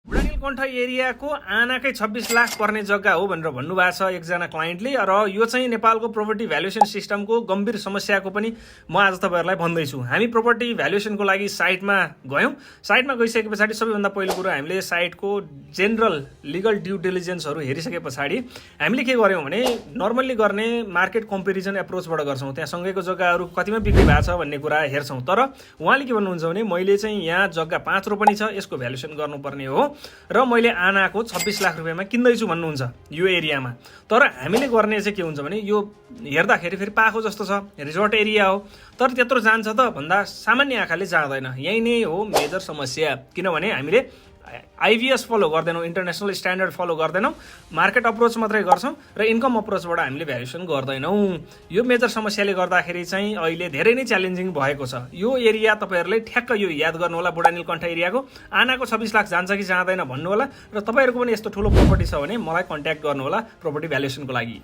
बुढानीलकण्ठ एरियाको आनाकै 26 लाख पर्ने जग्गा हो भनेर भन्नुभएको छ एकजना क्लाइन्टले। र यो चाहिँ नेपालको प्रोपर्टी भ्यालुएसन सिस्टमको गम्भीर समस्याको पनि म आज तपाईँहरूलाई भन्दैछु। हामी प्रोपर्टी भ्यालुएसनको लागि साइटमा गयौँ। साइटमा गइसके पछाडि सबैभन्दा पहिलो कुरो हामीले साइटको जेनरल लिगल ड्यु डिलिजेन्सहरू हेरिसके पछाडि हामीले के गर्यौँ भने नर्मल्ली गर्ने मार्केट कम्पेरिजन एप्रोचबाट गर्छौँ। त्यहाँ सँगैको जग्गाहरू कतिमा बिक्री भएको छ भन्ने कुरा हेर्छौँ। तर उहाँले के भन्नुहुन्छ भने मैले चाहिँ यहाँ जग्गा 5 रोपनी छ, यसको भ्यालुएसन गर्नुपर्ने हो र मैले आनाको 26 लाख रुपियाँमा किन्दैछु भन्नुहुन्छ यो एरियामा। तर हामीले गर्ने चाहिँ के हुन्छ भने यो हेर्दाखेरि फेरि पाखो जस्तो छ, रिजोर्ट एरिया हो, तर त्यत्रो जान्छ त भन्दा सामान्य आँखाले जाँदैन। यही नै हो मेजर समस्या। किनभने हामीले आइभीएस फलो गर्दैनौँ, इन्टरनेसनल स्ट्यान्डर्ड फलो गर्दैनौँ, मार्केट अप्रोच मात्रै गर्छौँ र इन्कम अप्रोचबाट हामीले भ्यालुएसन गर्दैनौँ। यो मेजर समस्याले गर्दाखेरि चाहिँ अहिले धेरै नै च्यालेन्जिङ भएको छ। यो एरिया तपाईँहरूले ठ्याक्क यो याद गर्नु होला, बुढानीलकण्ठ एरियाको आनाको 26 लाख जान्छ कि जाँदैन भन्नु होला। र तपाईँहरूको पनि यस्तो ठुलो प्रपर्टी छ भने मलाई कन्ट्याक्ट गर्नु होला प्रपर्टी भ्यालुएसनको लागि।